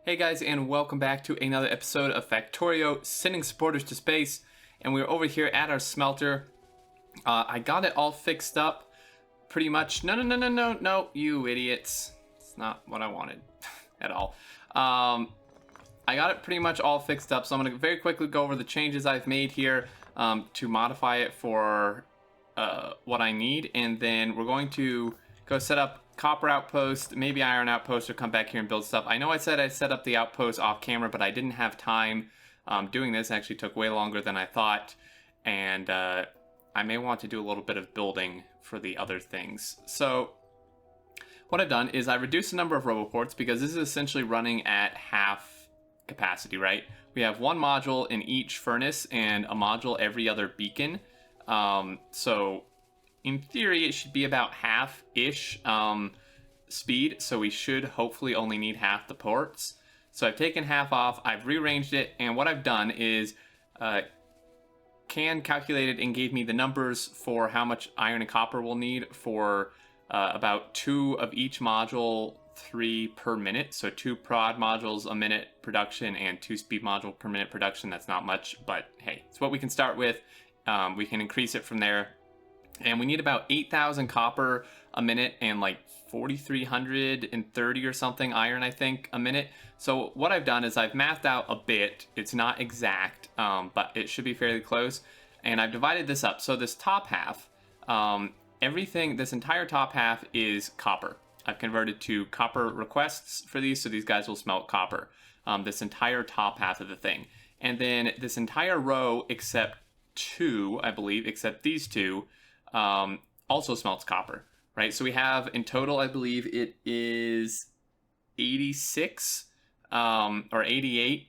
Hey guys, and welcome back to another episode of Factorio, sending supporters to space. And we're over here at our smelter. I got it all fixed up, pretty much. No, you idiots. It's not what I wanted at all. I got it pretty much all fixed up, so I'm going to very quickly go over the changes I've made here to modify it for what I need. And then we're going to go set up copper outpost, maybe iron outpost, or come back here and build stuff. I know I said I set up the outpost off camera, but I didn't have time doing this. It actually took way longer than I thought, and I may want to do a little bit of building for the other things. So what I've done is I reduced the number of roboports because this is essentially running at half capacity, right? We have one module in each furnace and a module every other beacon. So in theory, it should be about half-ish speed, so we should hopefully only need half the ports. So I've taken half off, I've rearranged it, and what I've done is Can calculated and gave me the numbers for how much iron and copper we'll need for about 2 of each module, 3 per minute. So 2 prod modules a minute production and 2 speed module per minute production. That's not much, but hey, it's what we can start with. We can increase it from there. And we need about 8,000 copper a minute and like 4,330 or something iron, I think, a minute. So what I've done is I've mathed out a bit. It's not exact, but it should be fairly close. And I've divided this up. So this top half, this entire top half is copper. I've converted to copper requests for these, so these guys will smelt copper. This entire top half of the thing. And then this entire row, except 2, I believe, except these 2, also smelts copper, right? So we have in total, I believe it is 86 or 88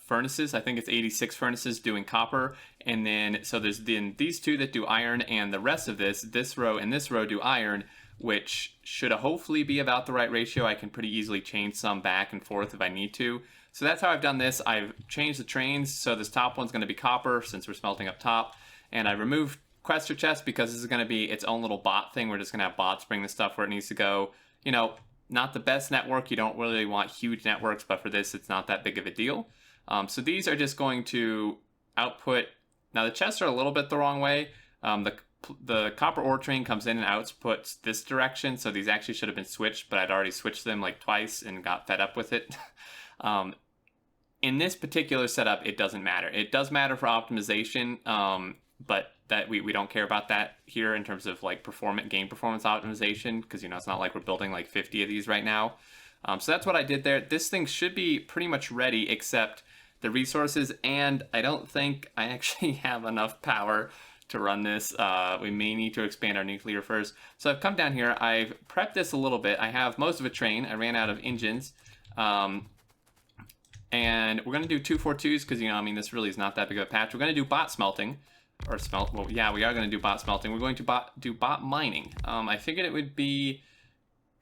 furnaces. I think it's 86 furnaces doing copper, and then so there's then these 2 that do iron, and the rest of this row and this row do iron, which should hopefully be about the right ratio. I can pretty easily change some back and forth if I need to. So that's how I've done this. I've changed the trains, so this top one's going to be copper since we're smelting up top. And I removed Quester Chest because this is going to be its own little bot thing. We're just going to have bots bring the stuff where it needs to go. You know, not the best network. You don't really want huge networks, but for this, it's not that big of a deal. So these are just going to output. Now, the chests are a little bit the wrong way. The copper ore train comes in and outputs this direction. So these actually should have been switched, but I'd already switched them like twice and got fed up with it. In this particular setup, it doesn't matter. It does matter for optimization, but that we don't care about that here in terms of like game performance optimization, because, you know, it's not like we're building like 50 of these right now. So that's what I did there. This thing should be pretty much ready except the resources, and I don't think I actually have enough power to run this. We may need to expand our nuclear first. So I've come down here, I've prepped this a little bit. I have most of a train. I ran out of engines. And we're going to do 242s because, you know, I mean, this really is not that big of a patch. We're going to do bot smelting. Well, yeah, we are going to do bot smelting. We're going to do bot mining. I figured it would be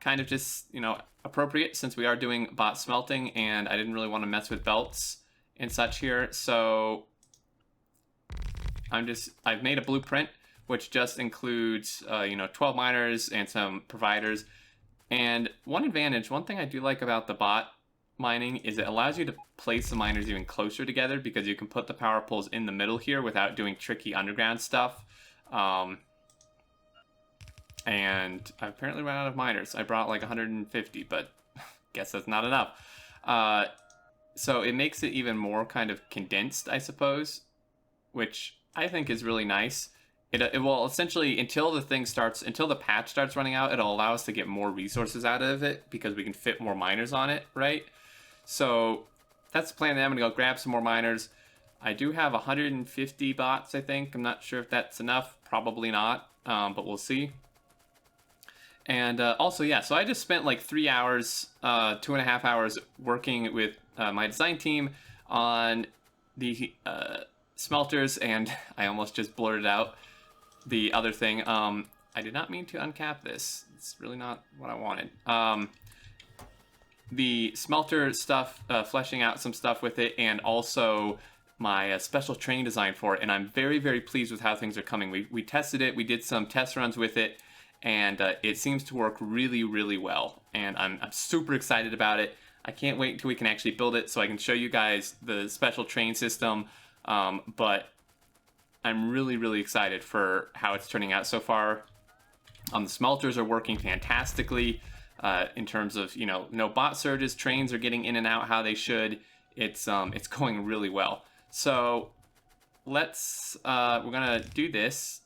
kind of just, you know, appropriate since we are doing bot smelting, and I didn't really want to mess with belts and such here. So I've made a blueprint, which just includes, you know, 12 miners and some providers. And one thing I do like about the bot mining is it allows you to place the miners even closer together because you can put the power poles in the middle here without doing tricky underground stuff. And I apparently ran out of miners. I brought like 150, but guess that's not enough. So it makes it even more kind of condensed, I suppose, which I think is really nice. It will essentially, until the patch starts running out, it'll allow us to get more resources out of it because we can fit more miners on it, right? So that's the plan. Then I'm going to go grab some more miners. I do have 150 bots, I think. I'm not sure if that's enough. Probably not, but we'll see. And also, yeah, so I just spent like 3 hours, 2.5 hours working with my design team on the smelters, and I almost just blurted out the other thing. I did not mean to uncap this. It's really not what I wanted. The smelter stuff, fleshing out some stuff with it, and also my special train design for it, and I'm very, very pleased with how things are coming. We tested it, we did some test runs with it, and it seems to work really, really well, and I'm super excited about it. I can't wait until we can actually build it so I can show you guys the special train system. But I'm really, really excited for how it's turning out so far. The smelters are working fantastically in terms of, you know, no bot surges. Trains are getting in and out how they should. It's going really well. So let's we're gonna do this.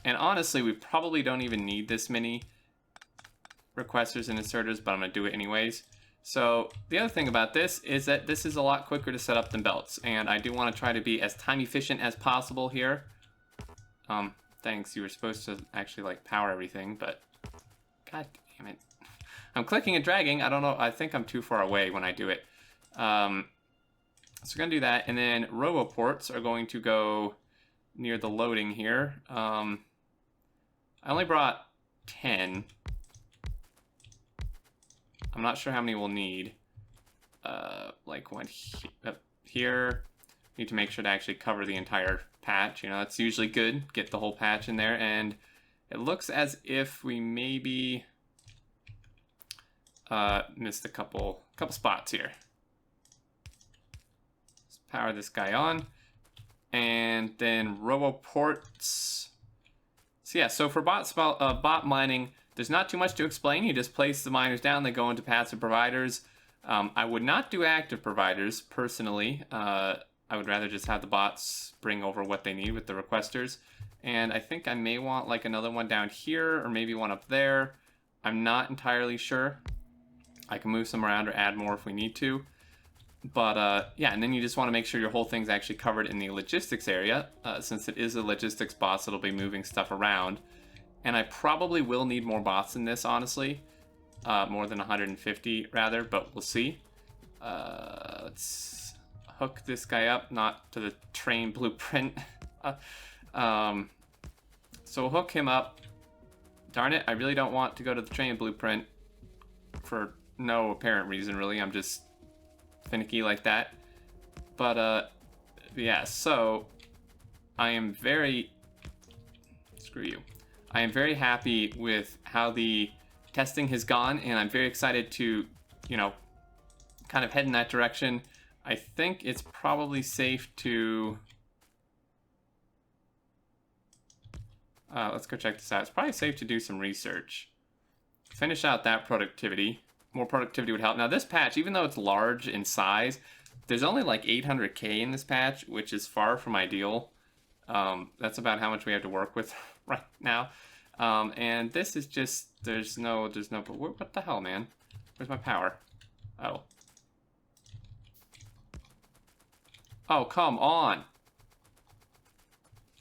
And honestly, we probably don't even need this many requesters and inserters, but I'm gonna do it anyways. So the other thing about this is that this is a lot quicker to set up than belts, and I do want to try to be as time efficient as possible here. Thanks, you were supposed to actually like power everything, but god damn it. I'm clicking and dragging. I don't know, I think I'm too far away when I do it. So we're gonna do that, and then roboports are going to go near the loading here. I only brought 10. I'm not sure how many we'll need. Like one here. Need to make sure to actually cover the entire patch. You know, that's usually good. Get the whole patch in there. And it looks as if we maybe missed a couple spots here. Let's power this guy on. And then roboports. So yeah, so for bot mining, there's not too much to explain. You just place the miners down, they go into passive providers. I would not do active providers, personally. I would rather just have the bots bring over what they need with the requesters. And I think I may want like another one down here, or maybe one up there. I'm not entirely sure. I can move some around or add more if we need to. But yeah, and then you just want to make sure your whole thing's actually covered in the logistics area. Since it is a logistics boss, it'll be moving stuff around. And I probably will need more bots in this, honestly. More than 150, rather, but we'll see. Let's hook this guy up, not to the train blueprint. So we'll hook him up. Darn it, I really don't want to go to the train blueprint for no apparent reason, really. I'm just finicky like that. But, yeah, so I am very... Screw you. I am very happy with how the testing has gone, and I'm very excited to, you know, kind of head in that direction. I think it's probably safe to... let's go check this out. It's probably safe to do some research. Finish out that productivity. More productivity would help. Now this patch, even though it's large in size, there's only like 800k in this patch, which is far from ideal. That's about how much we have to work with right now. And this is just, there's no, what the hell, man? Where's my power? Oh. Oh, come on.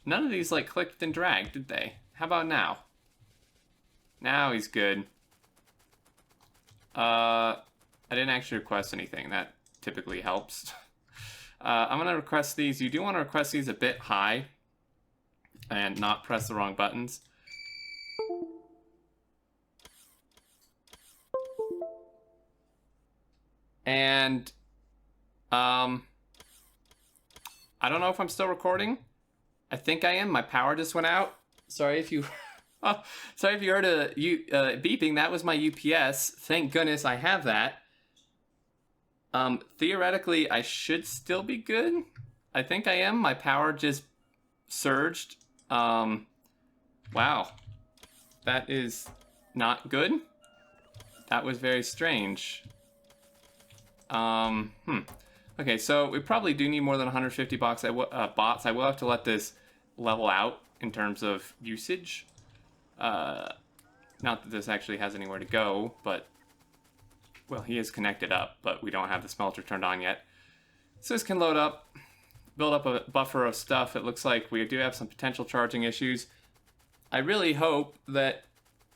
None of these, like, clicked and dragged, did they? How about now? Now he's good. I didn't actually request anything. That typically helps. I'm going to request these. You do want to request these a bit high and not press the wrong buttons. And, I don't know if I'm still recording. I think I am. My power just went out. Sorry if you... oh, sorry if you heard a beeping. That was my UPS. Thank goodness I have that. Theoretically, I should still be good. I think I am. My power just surged. Wow. That is not good. That was very strange. Okay, so we probably do need more than 150 bots. I will have to let this level out in terms of usage. Not that this actually has anywhere to go, but... Well, he is connected up, but we don't have the smelter turned on yet. So this can load up, build up a buffer of stuff. It looks like we do have some potential charging issues. I really hope that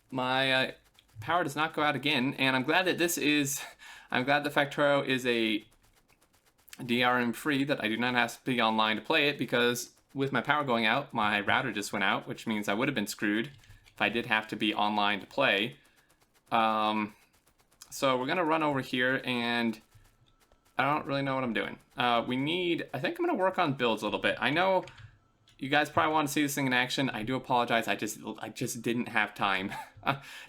my power does not go out again, and I'm glad that this is... I'm glad the Factorio is a DRM free, that I do not have to be online to play it, because with my power going out, my router just went out, which means I would have been screwed if I did have to be online to play. So we're gonna run over here, and I don't really know what I'm doing. I think I'm gonna work on builds a little bit. I know you guys probably want to see this thing in action. I do apologize. I just didn't have time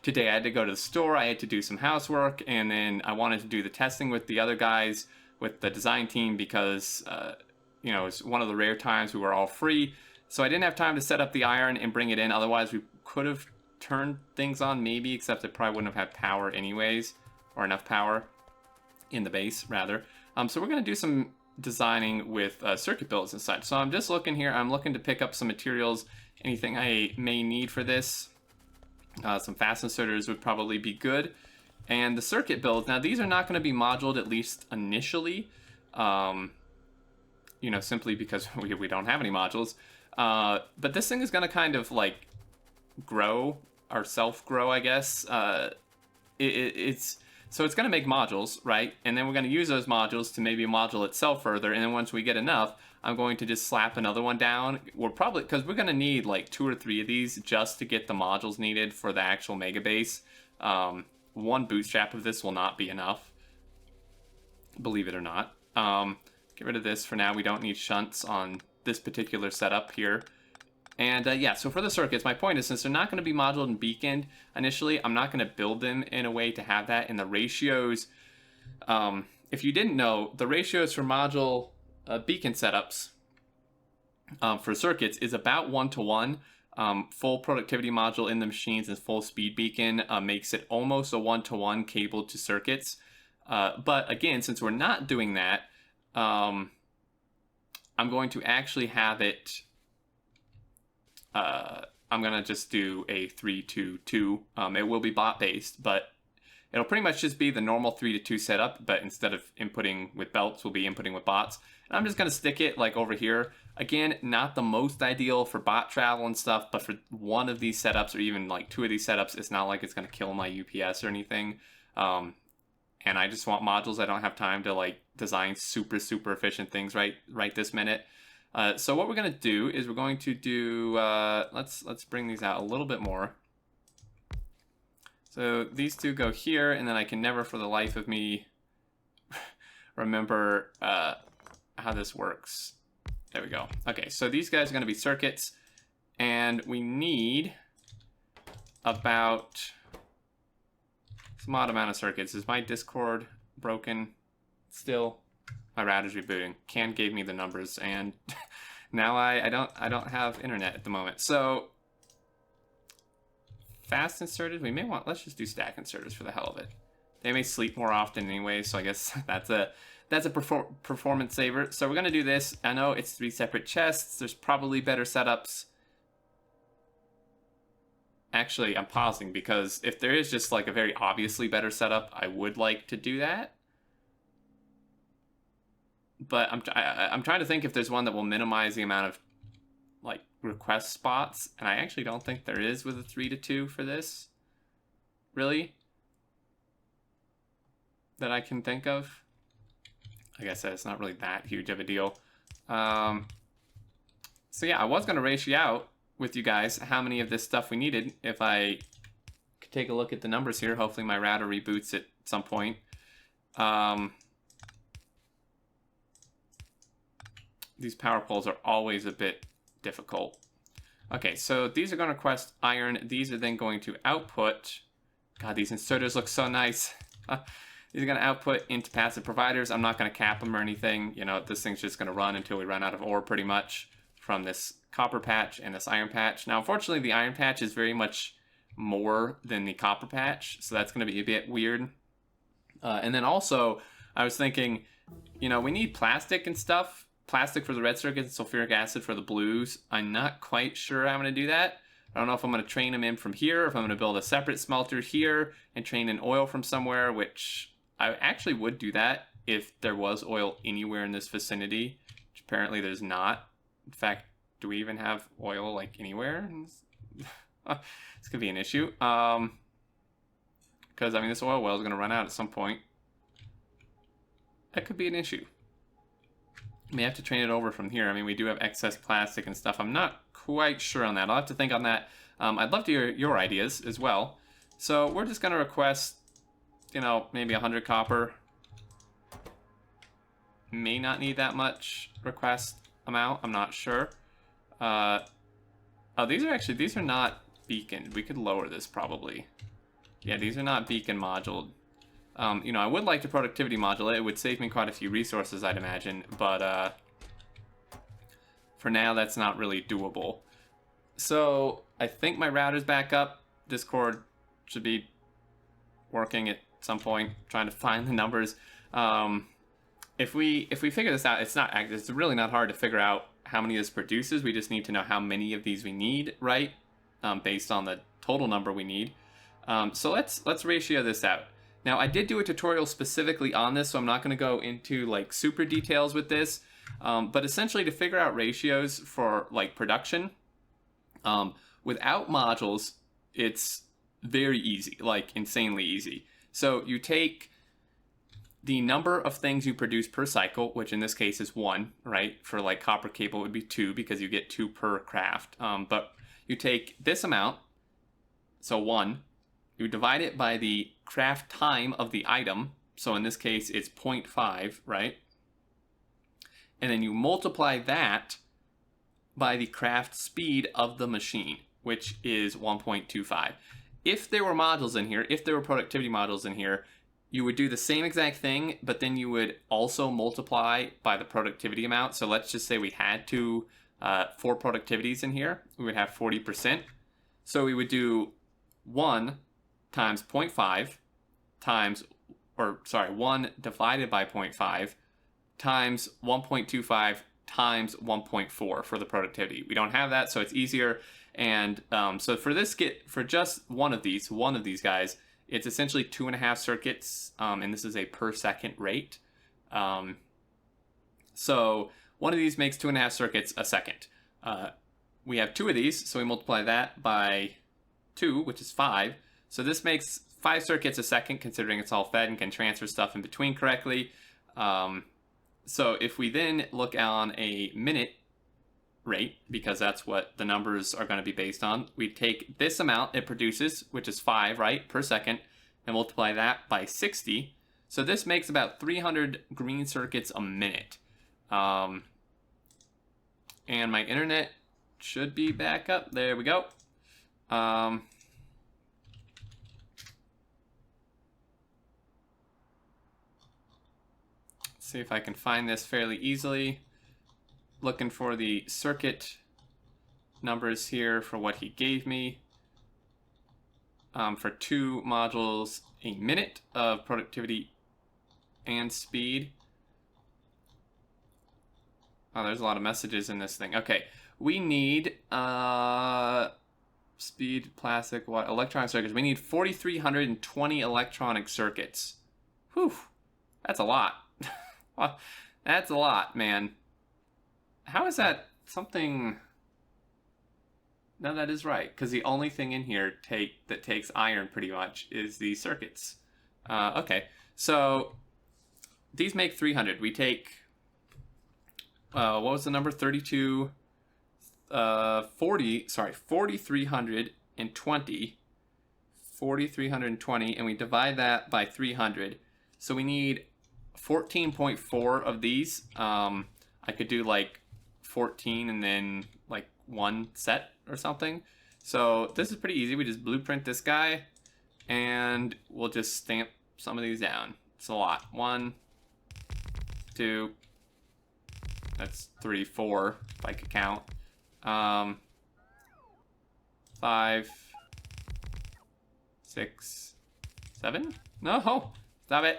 today. I had to go to the store. I had to do some housework, and then I wanted to do the testing with the other guys, with the design team, because you know, it's one of the rare times we were all free. So I didn't have time to set up the iron and bring it in. Otherwise, we could have turned things on maybe, except it probably wouldn't have had power anyways, or enough power in the base rather. So we're going to do some designing with circuit builds and such. So I'm just looking here. I'm looking to pick up some materials, anything I may need for this. Some fast inserters would probably be good. And the circuit builds, now these are not going to be moduled, at least initially, you know, simply because we don't have any modules. But this thing is going to kind of like grow, or self-grow, I guess. So it's going to make modules, right? And then we're going to use those modules to maybe module itself further. And then once we get enough, I'm going to just slap another one down. We're probably, because we're going to need like 2 or 3 of these just to get the modules needed for the actual mega base. One bootstrap of this will not be enough, believe it or not. Get rid of this for now. We don't need shunts on this particular setup here. And yeah, so for the circuits, my point is, since they're not going to be moduled and beaconed initially, I'm not going to build them in a way to have that. And the ratios, if you didn't know, the ratios for module beacon setups for circuits is about 1-to-1. Full productivity module in the machines and full speed beacon makes it almost a 1-to-1 cable to circuits. But again, since we're not doing that, I'm going to actually have it... I'm going to just do a 3-2-2. It will be bot-based, but it'll pretty much just be the normal 3-2 setup, but instead of inputting with belts, we'll be inputting with bots. And I'm just going to stick it like over here. Again, not the most ideal for bot travel and stuff, but for one of these setups, or even like 2 of these setups, it's not like it's going to kill my UPS or anything. And I just want modules. I don't have time to like design super efficient things right this minute. So what we're going to do is we're going to do, let's bring these out a little bit more. So these 2 go here, and then I can never for the life of me remember how this works. There we go. Okay, so these guys are going to be circuits, and we need about some odd amount of circuits. Is my Discord broken still? My router's rebooting. Can gave me the numbers, and now I don't have internet at the moment. So fast inserted, we may want, let's just do stack inserters for the hell of it. They may sleep more often anyway, so I guess that's a performance saver. So we're gonna do this. I know it's 3 separate chests. There's probably better setups. Actually, I'm pausing because if there is just like a very obviously better setup, I would like to do that. But I'm trying to think if there's one that will minimize the amount of like request spots, and I actually don't think there is with a 3-2 for this, really, that I can think of. Like I said, it's not really that huge of a deal. So yeah, I was going to ratio out with you guys how many of this stuff we needed. If I could take a look at the numbers here, hopefully my router reboots at some point. These power poles are always a bit difficult. Okay, so these are going to request iron. These are then going to output. God, these inserters look so nice. These are going to output into passive providers. I'm not going to cap them or anything. You know, this thing's just going to run until we run out of ore pretty much from this copper patch and this iron patch. Now, unfortunately, the iron patch is very much more than the copper patch, so that's going to be a bit weird. And then also, I was thinking, you know, we need plastic and stuff. Plastic for the red circuits and sulfuric acid for the blues. I'm not quite sure how I'm going to do that. I don't know if I'm going to train them in from here, or if I'm going to build a separate smelter here and train in oil from somewhere, which I actually would do that if there was oil anywhere in this vicinity, which apparently there's not. In fact, do we even have oil like anywhere? This could be an issue. Because, I mean, this oil well is going to run out at some point. That could be an issue. May have to train it over from here. I mean, we do have excess plastic and stuff. I'm not quite sure on that. I'll have to think on that. I'd love to hear your ideas as well. So we're just going to request, you know, maybe 100 copper. May not need that much request amount. I'm not sure. Oh, these are not beaconed. We could lower this probably. Yeah, these are not beacon moduled. You know, I would like to productivity module it. It would save me quite a few resources, I'd imagine, but for now, that's not really doable. So I think my router's back up. Discord should be working at some point, trying to find the numbers. If we figure this out, it's really not hard to figure out how many this produces. We just need to know how many of these we need, right? Based on the total number we need. So let's ratio this out. Now, I did do a tutorial specifically on this, so I'm not going to go into like super details with this. But essentially, to figure out ratios for like production, without modules, it's very easy, like insanely easy. So you take the number of things you produce per cycle, which in this case is 1, right? For like copper cable it would be 2 because you get 2 per craft. But you take this amount, so 1, you divide it by the craft time of the item. So in this case it's 0.5, right? And then you multiply that by the craft speed of the machine, which is 1.25. If there were modules in here, if there were productivity modules in here, you would do the same exact thing, but then you would also multiply by the productivity amount. So let's just say we had 4 productivities in here. We would have 40%. So we would do 1 times 0.5 times, 1 divided by 0.5 times 1.25 times 1.4 for the productivity. We don't have that, so it's easier. And so for just one of these guys, it's essentially 2.5 circuits, and this is a per second rate. So one of these makes 2.5 circuits a second. We have 2 of these, so we multiply that by 2, which is 5. So this makes 5 circuits a second, considering it's all fed and can transfer stuff in between correctly. So if we then look on a minute rate, because that's what the numbers are going to be based on, we take this amount it produces, which is 5, right, per second, and multiply that by 60. So this makes about 300 green circuits a minute. And my internet should be back up. There we go. See if I can find this fairly easily. Looking for the circuit numbers here for what he gave me. For 2 modules a minute of productivity and speed. Oh, there's a lot of messages in this thing. Okay, we need speed, plastic, what, electronic circuits. We need 4,320 electronic circuits. Whew, that's a lot. Well, that's a lot, man. How is that something? No, that is right, because the only thing in here that takes iron pretty much is the circuits. Okay, so these make 300. We take, what was the number? 4,320. 4,320, and we divide that by 300. So we need 14.4 of these. I could do like 14 and then like 1 set or something. So this is pretty easy. We just blueprint this guy and we'll just stamp some of these down. It's a lot. 1, 2, that's 3, 4 if I could count. 5, 6, 7. No, stop it.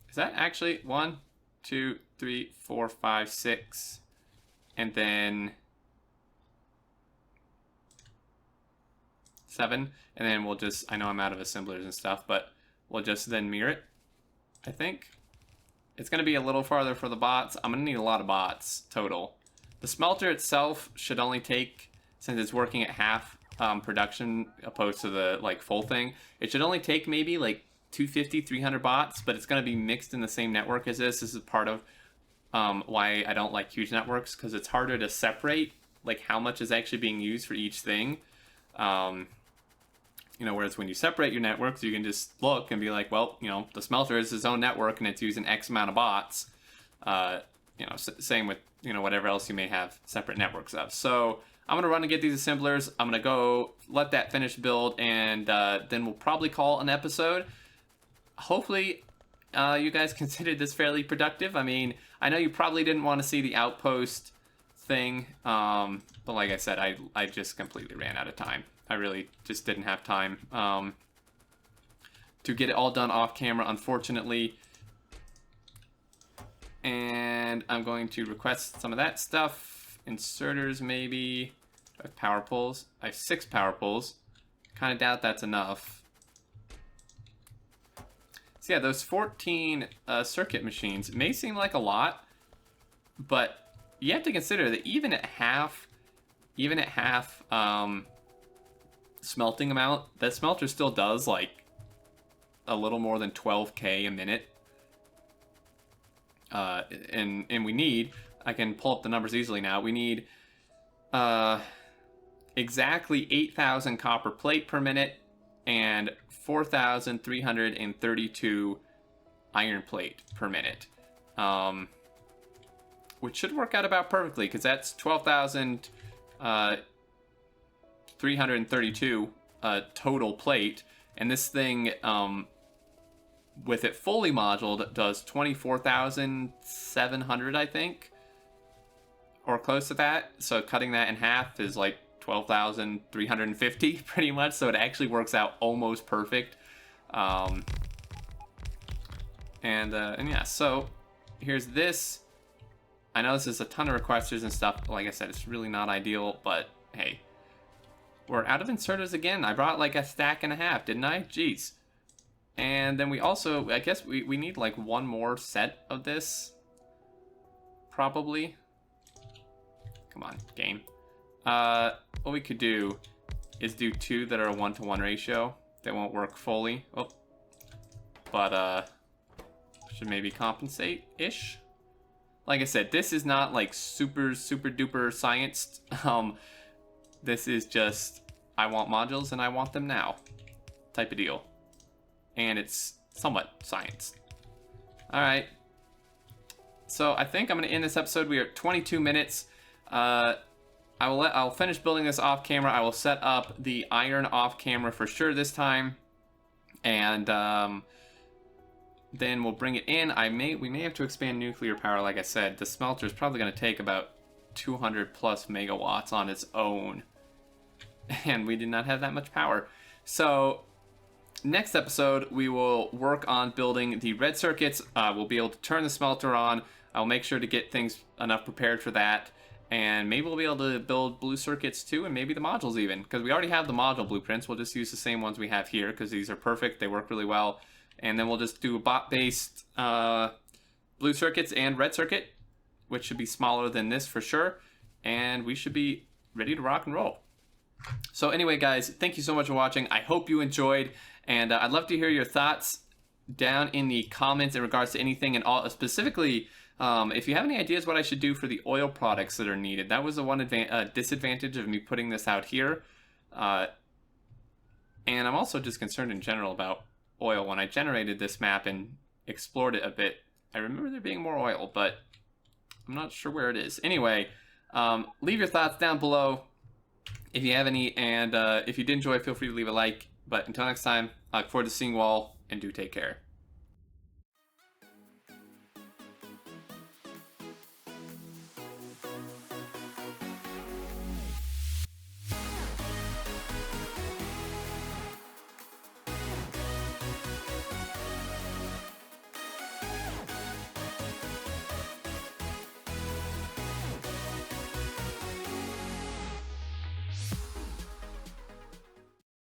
Is that actually 1, 2, 3, 4, 5, 6, and then 7, and then we'll just, I know I'm out of assemblers and stuff, but we'll just then mirror it, I think. It's going to be a little farther for the bots. I'm going to need a lot of bots total. The smelter itself should only take, since it's working at half production opposed to the like full thing, it should only take maybe like 250, 300 bots, but it's going to be mixed in the same network as this. This is part of why I don't like huge networks, because it's harder to separate like how much is actually being used for each thing. You know, whereas when you separate your networks, you can just look and be like, well, you know, the smelter is its own network and it's using X amount of bots. you know, same with, you know, whatever else you may have separate networks of. So I'm going to run and get these assemblers. I'm going to go let that finish build, and then we'll probably call an episode. Hopefully, you guys considered this fairly productive. I mean, I know you probably didn't want to see the outpost thing, but like I said, I just completely ran out of time. I really just didn't have time to get it all done off camera, unfortunately. And I'm going to request some of that stuff. Inserters, maybe. I have power poles. I have 6 power poles. Kind of doubt that's enough. So yeah, those 14 circuit machines may seem like a lot, but you have to consider that even at half smelting amount, that smelter still does like a little more than 12K a minute. And we need, I can pull up the numbers easily now, we need exactly 8,000 copper plate per minute and 4,332 iron plate per minute, which should work out about perfectly, because that's 12,332 total plate, and this thing, with it fully moduled, does 24,700, I think, or close to that. So cutting that in half is like 12,350 pretty much, so it actually works out almost perfect. And yeah, so here's this. I know this is a ton of requesters and stuff. Like I said, it's really not ideal, but hey, we're out of inserters again. I brought like a stack and a half, didn't I? Jeez. And then we also, I guess we need like one more set of this, probably. Come on, game. What we could do is do 2 that are a 1-to-1 ratio. They won't work fully. Oh, but should maybe compensate-ish. Like I said, this is not like super duper scienced. This is just, I want modules and I want them now type of deal. And it's somewhat science. All right. So I think I'm going to end this episode. We are at 22 minutes. I'll finish building this off camera. I will set up the iron off camera for sure this time, and then we'll bring it in. We may have to expand nuclear power. Like I said, the smelter is probably going to take about 200 plus megawatts on its own, and we did not have that much power. So next episode, we will work on building the red circuits. We'll be able to turn the smelter on. I'll make sure to get things enough prepared for that. And maybe we'll be able to build blue circuits too, and maybe the modules even. Because we already have the module blueprints. We'll just use the same ones we have here, because these are perfect. They work really well. And then we'll just do bot-based blue circuits and red circuit, which should be smaller than this for sure. And we should be ready to rock and roll. So anyway, guys, thank you so much for watching. I hope you enjoyed. And I'd love to hear your thoughts down in the comments in regards to anything, and all specifically, if you have any ideas what I should do for the oil products that are needed. That was the one disadvantage of me putting this out here. And I'm also just concerned in general about oil. When I generated this map and explored it a bit, I remember there being more oil, but I'm not sure where it is. Anyway, leave your thoughts down below if you have any, and if you did enjoy, feel free to leave a like. But until next time, I look forward to seeing you all, and do take care.